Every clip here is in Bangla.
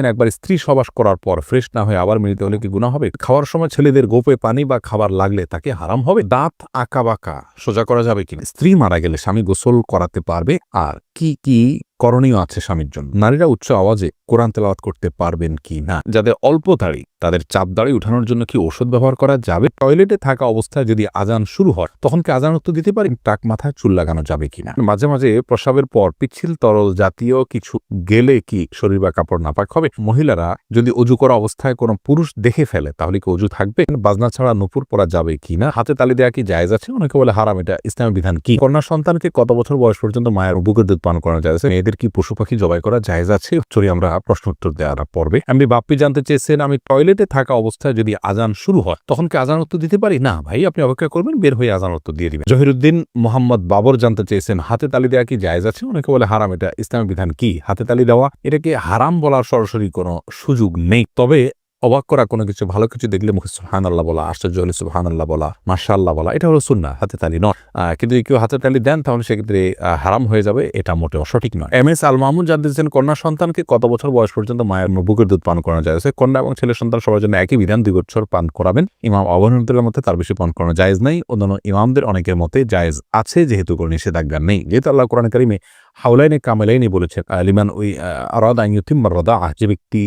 একবার স্ত্রী সবাস করার পর ফ্রেশ না হয়ে আবার মিলিত হলে কি গুনাহ হবে? খাওয়ার সময় ছেলেদের গোপে পানি বা খাবার লাগলে তাকে হারাম হবে? দাঁত আঁকাবাঁকা সোজা করা যাবে কিনা? স্ত্রী মারা গেলে স্বামী গোসল করাতে পারবে? আর কি করণীয় আছে স্বামীর জন্য? নারীরা উচ্চ আওয়াজে কোরআন তেলাওয়াত করতে পারবেন কি না? যাদের অল্প দাড়ি তাদের চাপ দাড়ি উঠানোর জন্য কি ঔষধ ব্যবহার করা যাবে? টয়লেটে থাকা অবস্থায় যদি আজান শুরু হয় তখন কি আজান উত্তর দিতে পারি? টাক মাথায় চুল লাগানো যাবে কিনা? মাঝে মাঝে প্রস্রাবের পর পিচ্ছিল তরল জাতীয় কিছু গেলে কি শরীর বা কাপড় নাপাক হবে? মহিলারা যদি অজু করা অবস্থায় কোনো পুরুষ দেখে ফেলে তাহলে কি অজু থাকবে? বাজনা ছাড়া নুপুর পরা যাবে কিনা? হাতে তালি দেওয়া কি জায়েজ আছে? অনেকে বলে হারাম। এটা ইসলামের বিধান কি? কন্যা সন্তানকে কত বছর বয়স পর্যন্ত মায়ের বুকের দুধ পান করানো জায়েজ আছে? মেয়েদের কি পশু পাখি জবাই করা জায়েজ আছে? চলি আমরা প্রশ্ন উত্তর দেওয়ার পর্বে। এমনি বাপ্পি জানতে চেয়েছেন, আমি টয়লেটে থাকা অবস্থায় যদি আজান শুরু হয় তখন কি আজান উত্তর দিতে পারি? না ভাই, আপনি অপেক্ষা করবেন, বের হয়ে আজান উত্তর দিয়ে দিবেন। জহিরুদ্দিন মোহাম্মদ বাবর জানতে চেয়েছেন, হাতে তালি দেওয়া কি জায়েজ আছে? অনেকে বলে হারাম। এটা ইসলামের বিধান কি? হাতে তালি দেওয়া এটাকে হারাম বলার সরাসরি কোনো সুযোগ নেই, তবে অবাক করা কোনো কিছু, ভালো কিছু দেখলে মুখে সুবহানাল্লাহ বলা, আশ্চর্য হলে সুবহানাল্লাহ বলা, মাশাআল্লাহ বলা, এটা হলো সুন্নাহ, হাতে তালি নয়। কিন্তু যদি কেউ হাতে তালি দেন তাহলে সেক্ষেত্রে হারাম হয়ে যাবে, এটা মোটেও সঠিক নয়। এম এস আল মাহমুদ জানতে চাচ্ছেন, কন্যা সন্তানকে কত বছর বয়স পর্যন্ত মায়ের বুকের দুধ পান করানো যায়? কন্যা এবং ছেলে সন্তান সবার জন্য একই বিধান, 2 বছর পান করাবেন। ইমাম আবু হানিফার মতে তার বেশি পান করানো জায়েজ নাই। অন্যান্য ইমামদের অনেকের মতে জায়েজ আছে, যেহেতু কোনো নিষেধাজ্ঞা নেই। যেহেতু আল্লাহ কোরআন কারিমে হাওলাইনে কামেলাইনি বলেছেন, লিমান ওই আরাদা আন ইউতিম্মা রাদাআহ, যে ব্যক্তি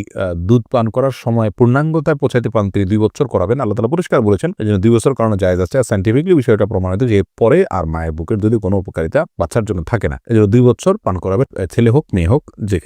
দুধ পান করার সময় পূর্ণাঙ্গতায় পৌঁছাতে পান তিনি 2 বছর করাবেন। আল্লাহ তাআলা পরিষ্কার বলেছেন, এজন্য 2 বছর করানো জায়েজ আছে। সায়েন্টিফিকলি বিষয়টা প্রমাণিত যে পরে আর মায়ের বুকের দুধে কোনো উপকারিতা বাচ্চার জন্য থাকে না। এজন্য 2 বছর পান করাবেন, ছেলে হোক মেয়ে হোক, যে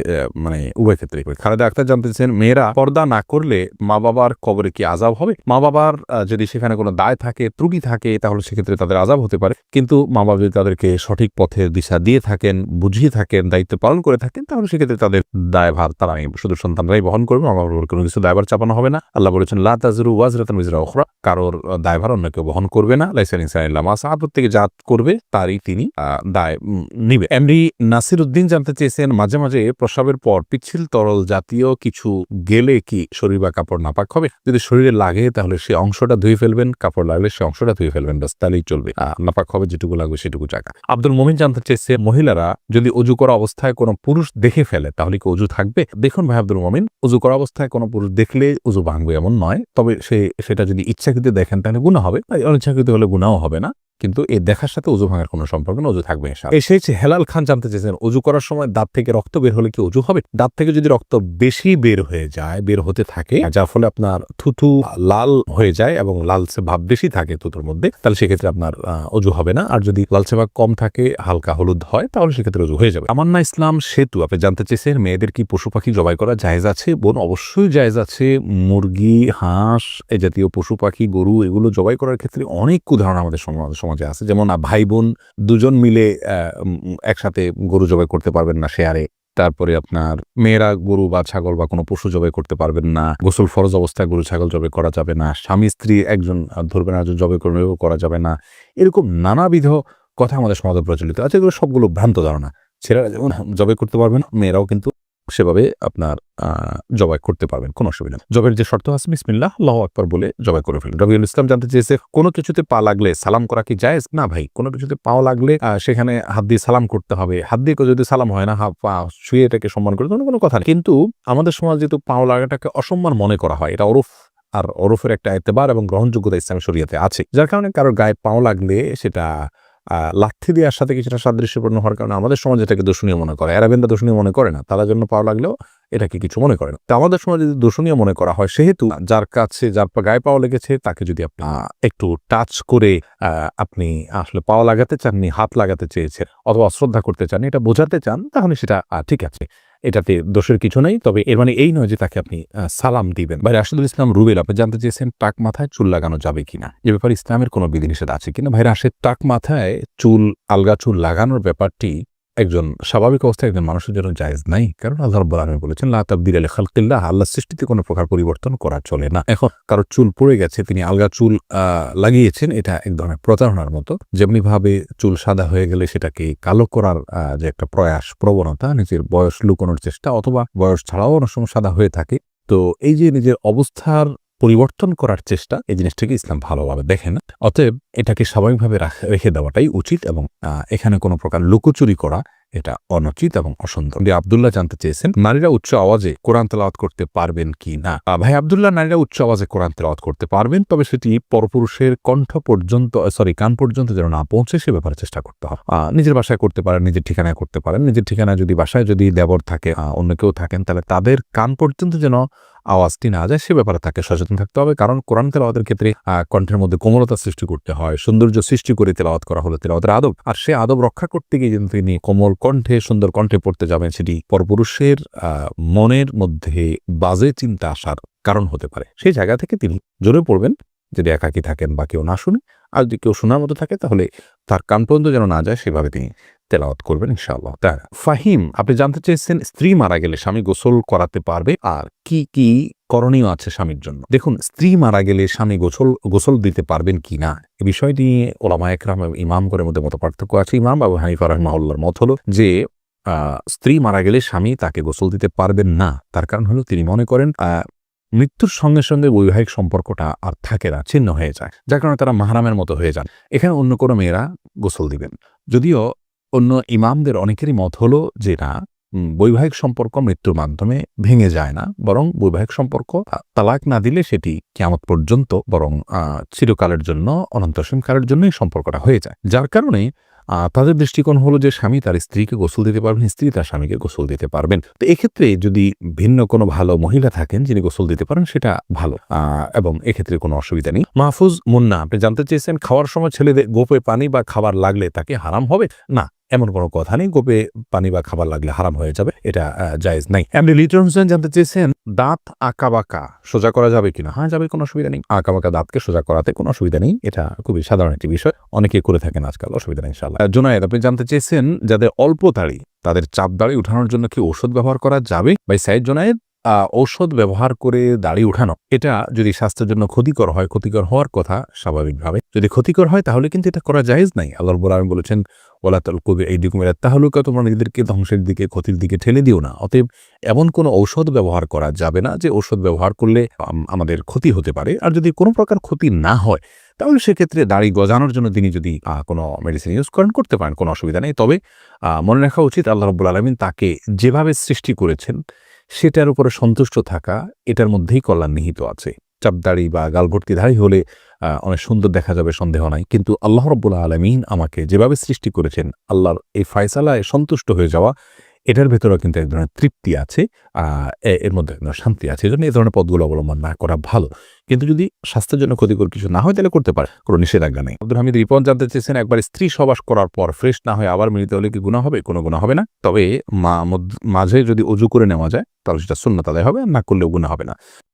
মানে উভয় ক্ষেত্রে। খালেদা আক্তার জানতে চাচ্ছেন, মেয়েরা পর্দা না করলে মা বাবার কবরে কি আযাব হবে? মা বাবার যদি সেখানে কোনো দায় থাকে, ত্রুটি থাকে, তাহলে সেক্ষেত্রে তাদের আযাব হতে পারে। কিন্তু মা বাবা যদি তাদেরকে সঠিক পথের দিশা দিয়ে থাকেন, বুঝিয়ে থাকেন, দায়িত্ব পালন করে থাকেন, তাহলে সেক্ষেত্রে তাদের দায়ভার তারা শুধু সন্তানরাই বহন করবে, মা বাবার কোনো কিছু দায়ভার চাপানো হবে না। আল্লাহ বলেছেন, লা তাযরু ওয়াজরাতুন উযরা উখরা, কারোর দায়ভার অন্য কেউ বহন করবে না। লাইসা লিল-ইনসানি ইল্লা মা সাআ, প্রত্যেকে যা করবে তারই তিনি দায় নিবে। এমডি নাসিরউদ্দিন জানতে চেয়েছেন, মাঝে মাঝে প্রস্রাবের পর পিচ্ছিল তরল জাতীয় কিছু গেলে কি শরীর বা কাপড় নাপাক হবে? যদি শরীরে লাগে তাহলে সে অংশটা ধুয়ে ফেলবেন, কাপড় লাগলে সে অংশটা ধুয়ে ফেলবেন, বাস, তাহলেই চলবে। নাপাক হবে যেটুকু লাগবে সেটুকু জায়গা। আব্দুল মুমিন জানতে চেয়েছে, মহিলারা যদি অজু করা অবস্থায় কোনো পুরুষ দেখে ফেলে তাহলে কি অজু থাকবে? দেখুন ভাই আব্দুল মুমিন, অজু করা অবস্থায় কোনো পুরুষ দেখলে অজু ভাঙবে এমন নয়, তবে সেটা যদি ইচ্ছাকৃত দেখেন তাহলে গুনাহ হবে, অনিচ্ছাকৃত হলে গুনাহও হবে না। কিন্তু এই দেখার সাথে অজু ভাঙার কোনো সম্পর্ক না, অজু থাকবে ইনশাআল্লাহ। এসেছে হেলাল খান জানতে চেয়েছেন, অজু করার সময় দাঁত থেকে রক্ত বের হলে কি অজু হবে? দাঁত থেকে যদি রক্ত বেশি বের হয়ে যায়, বের হতে থাকে, যার ফলে আপনার থুথু লাল হয়ে যায় এবং লালচে ভাব বেশি থাকে থুতুর মধ্যে, তাহলে সেক্ষেত্রে আপনার অজু হবে না। আর যদি লালচে ভাব কম থাকে, হালকা হলুদ হয়, তাহলে সেক্ষেত্রে অজু হয়ে যাবে। আমান্না ইসলাম সেতু আপনি জানতে চেয়েছেন, মেয়েদের কি পশু পাখি জবাই করা জায়েজ আছে? বোন, অবশ্যই জায়েজ আছে। মুরগি, হাঁস, এই জাতীয় পশু পাখি, গরু, এগুলো জবাই করার ক্ষেত্রে অনেক উদাহরণ আমাদের সমাজে আছে। যেমন ভাই বোন দুজন মিলে একসাথে গরু জবাই করতে পারবেন না শেয়ারে। তারপরে আপনার মেয়েরা গরু বা ছাগল বা কোনো পশু জবাই করতে পারবেন না। গোসল ফরজ অবস্থায় গরু ছাগল জবাই করা যাবে না। স্বামী স্ত্রী একজন ধরবেন, একজন জবাই করবেন, এগুলো করা যাবে না। এরকম নানাবিধ কথা আমাদের সমাজে প্রচলিত আছে। এগুলো সবগুলো ভ্রান্ত ধারণা। ছেলেরা যেমন জবাই করতে পারবেন, মেয়েরাও কিন্তু সেভাবে আপনার জবাই করতে পারবেন, কোনো অসুবিধা নেই। জবের যে শর্ত আছে, বিসমিল্লাহ আল্লাহু আকবার বলে জবাই করে ফেলেন। রবিউল ইসলাম জানতে চেয়েছে, কোনো কিছুতে পা লাগলে সালাম করা কি জায়েজ? না ভাই, কোনো কিছুতে পাও লাগলে সেখানে হাত দিয়ে সালাম করতে হবে। হাত দিয়ে যদি সালাম হয় না, পা শুয়ে এটাকে সম্মান করে কোনো কথা নেই। কিন্তু আমাদের সমাজ যেহেতু পাও লাগাটাকে অসম্মান মনে করা হয়, এটা ওরফ, আর ওরফের একটা এতেবার এবং গ্রহণযোগ্যতা ইসলামী শরীয়তে আছে, যার কারণে কারোর গায়ে পাও লাগলে সেটা লাথি দেওয়ার সাথে কিছুটা সাদৃশ্যপূর্ণ হওয়ার কারণে আমাদের সমাজ এটাকে দূষণীয় মনে করে। আরবেনরা দূষণীয় মনে করে না, তারা জন্য পাওয়া লাগলেও এটাকে কিছু মনে করে না। তো আমাদের সমাজে যদি দূষণীয় মনে করা হয়, সেহেতু যার গায়ে পাওয়া লেগেছে তাকে যদি আপনি একটু টাচ করে আপনি আসলে পাওয়া লাগাতে চাননি, হাত লাগাতে চেয়েছেন অথবা অশ্রদ্ধা করতে চান, এটা বোঝাতে চান, তাহলে সেটা ঠিক আছে, এটাতে দোষের কিছু নেই। তবে এর মানে এই নয় যে তাকে আপনি সালাম দিবেন। ভাই রাশেদুল ইসলাম রুবেল আপনি জানতে চেয়েছেন, টাক মাথায় চুল লাগানো যাবে কিনা, এ ব্যাপারে ইসলামের কোনো বিধিনিষেধ আছে কিনা? ভাই রাশেদ, টাক মাথায় চুল, আলগা চুল লাগানোর ব্যাপারটি একজন স্বাভাবিক অবস্থায় একজন মানুষের জন্য জায়েজ নাই, কারণ আল্লাহ রাব্বুল আলামিন বলেছেন, লা তাবদীলা লিখালকিল্লাহ, আল্লাহর সৃষ্টিতে কোনো প্রকার পরিবর্তন করা চলে না। এখন কারো চুল পড়ে গেছে, তিনি আলগা চুল লাগিয়েছেন, এটা এক ধরনের প্রতারণার মতো। যেমনি ভাবে চুল সাদা হয়ে গেলে সেটাকে কালো করার যে একটা প্রবণতা, নিজের বয়স লুকানোর চেষ্টা, অথবা বয়স ছাড়াও অনেক সময় সাদা হয়ে থাকে, তো এই যে নিজের অবস্থার পরিবর্তন করার চেষ্টা, এই জিনিসটাকে ইসলাম ভালোভাবে দেখে না। অতএব এটাকে স্বাভাবিকভাবে রেখে দেওয়াটাই উচিত, এবং এখানে কোনো প্রকার লুকোচুরি করা এটা অনুচিত এবং অসুন্দর। আব্দুল্লাহ জানতে চেয়েছেন নারীরা উচ্চ আওয়াজে কোরআন তেলাওয়াত করতে পারবেন কি না। ভাই আব্দুল্লাহ, নারীরা উচ্চ আওয়াজে কোরআন তেলাওয়াত করতে পারবেন, তবে সেটি পরপুরুষের কণ্ঠ পর্যন্ত কান পর্যন্ত যেন না পৌঁছে সে ব্যাপারে চেষ্টা করতে হবে। নিজের বাসায় করতে পারেন, নিজের ঠিকানায় করতে পারেন। নিজের ঠিকানায় যদি বাসায় যদি দেবর থাকে, অন্য কেউ থাকেন, তাহলে তাদের কান পর্যন্ত যেন আওয়াজটি না যায় সে ব্যাপারে তাকে সচেতন থাকতে হবে। কারণ কোরআন তেলাওয়াতের ক্ষেত্রে কণ্ঠের মধ্যে কোমলতা সৃষ্টি করতে হয়, সৌন্দর্য সৃষ্টি করে তেলাওয়াত করা হলো তেলাওয়াতের আদব। আর সে আদব রক্ষা করতে গিয়ে যদি তিনি কোমল কণ্ঠে সুন্দর কণ্ঠে পড়তে যাবেন, সেটি পরপুরুষের মনের মধ্যে বাজে চিন্তা আসার কারণ হতে পারে। সেই জায়গা থেকে তিনি জোরে পড়বেন যদি একাকী থাকেন বা কেউ না শুনে। আর যদি কেউ শোনার মতো থাকে তাহলে তার কান পর্যন্ত যেন না যায় সেভাবে তিনি তেলাওয়াত করবেন ইনশাআল্লাহ। ফাহিম, আপনি জানতে চেয়েছেন স্ত্রী মারা গেলে স্বামী গোসল করাতে পারবে আর কি কি করণীয় আছে স্বামীর জন্য। দেখুন, স্ত্রী মারা গেলে স্বামী গোসল দিতে পারবেন কি না এ বিষয় নিয়ে ওলামায়ে কেরাম এবং ইমামগণের মধ্যে মতপার্থক্য আছে। ইমাম আবু হানিফা রাহিমাহুল্লাহর মত হলো যে স্ত্রী মারা গেলে স্বামী তাকে গোসল দিতে পারবেন না। তার কারণ হলো তিনি মনে করেন মৃত্যুর সঙ্গে সঙ্গে বৈবাহিক সম্পর্কটা আর থাকে না, ছিন্ন হয়ে যায়, যার কারণে তারা মাহরামের মতো হয়ে যান। এখানে অন্য কোনো মেয়েরা গোসল দিবেন। যদিও অন্য ইমামদের অনেকেরই মত হলো যে না, বৈবাহিক সম্পর্ক মৃত্যুর মাধ্যমে ভেঙে যায় না, বরং বৈবাহিক সম্পর্ক তালাক না দিলে সেটি কিয়ামত পর্যন্ত বরং চিরকালের জন্য অনন্তসীমকালের জন্যই সম্পর্কটা হয়ে যায়। যার কারণে তাদের দৃষ্টিকোণ হলো যে স্বামী তার স্ত্রীকে গোসল দিতে পারবেন, স্ত্রী তার স্বামীকে গোসল দিতে পারবেন। তো এক্ষেত্রে যদি ভিন্ন কোনো ভালো মহিলা থাকেন যিনি গোসল দিতে পারেন সেটা ভালো, এবং এক্ষেত্রে কোনো অসুবিধা নেই। মাহফুজ মুন্না, আপনি জানতে চেয়েছেন খাওয়ার সময় ছেলেদের গোপে পানি বা খাবার লাগলে তাকে হারাম হবে না। এমন কোনো কথা নেই গোপে পানি বা খাবার লাগলে হারাম হয়ে যাবে, এটা জায়েজ নাই। এমনি লিটন হোসেন জানতে চেয়েছেন দাঁত আঁকাবাঁকা সোজা করা যাবে কিনা। হ্যাঁ, যাবে, কোনো অসুবিধা নেই। আঁকাবাঁকা দাঁতকে সোজা করাতে কোনো অসুবিধা নেই, এটা খুবই সাধারণ একটি বিষয়, অনেকে করে থাকেন আজকাল, অসুবিধা নেই ইনশাআল্লাহ। জুনায়েদ, আপনি জানতে চেয়েছেন যাদের অল্প দাড়ি তাদের চাপ দাড়ি উঠানোর জন্য কি ঔষধ ব্যবহার করা যাবে। ভাই সাইদ জুনায়েদ, ঔষধ ব্যবহার করে দাড়ি উঠানো এটা যদি স্বাস্থ্যের জন্য ক্ষতিকর হয়, ক্ষতিকর হওয়ার কথা স্বাভাবিকভাবে, যদি ক্ষতিকর হয় তাহলে কিন্তু এটা করা জায়েজ নাই। আল্লাহ রাব্বুল আলামিন বলেছেন ওয়ালা তালকু বিআইদিকুম ইলা তাহলুকা, তোমরা নিজেদেরকে ধ্বংসের দিকে, ক্ষতির দিকে ঠেলে দিও না। অতএব এমন কোনো ঔষধ ব্যবহার করা যাবে না যে ঔষধ ব্যবহার করলে আমাদের ক্ষতি হতে পারে। আর যদি কোনো প্রকার ক্ষতি না হয় তাহলে সেক্ষেত্রে দাড়ি গজানোর জন্য তিনি যদি কোনো মেডিসিন ইউজ করেন, করতে পারেন, কোনো অসুবিধা নেই। তবে মনে রাখা উচিত আল্লাহ রাব্বুল আলামিন তাকে যেভাবে সৃষ্টি করেছেন সেটার উপরে সন্তুষ্ট থাকা, এটার মধ্যেই কল্যাণ নিহিত আছে। চাপদাড়ি বা গালভর্তি দাড়ি হলে অনেক সুন্দর দেখা যাবে, সন্দেহ নাই, কিন্তু আল্লাহ রাব্বুল আলামিন আমাকে যেভাবে সৃষ্টি করেছেন, আল্লাহর এই ফয়সালায় সন্তুষ্ট হয়ে যাওয়া, এটার ভেতরেও কিন্তু এক ধরনের তৃপ্তি আছে, এর মধ্যে এক ধরনের শান্তি আছে। এই জন্য এই ধরনের পথগুলো অবলম্বন না করা ভালো। কিন্তু যদি স্বাস্থ্যের জন্য ক্ষতিকর কিছু না হয় তাহলে করতে পারে, কোনো নিষেধাজ্ঞা নেই। আব্দুল হামিদ রিপন জানতে চেয়েছেন একবার স্ত্রী সবাস করার পর ফ্রেশ না হয়ে আবার মিলিত হলে কি গুনাহ হবে। কোনো গুনাহ হবে না, তবে মাঝে যদি অজু করে নেওয়া যায় তাহলে সেটা সুন্নাত আদায় হবে, না করলেও গুনাহ হবে না।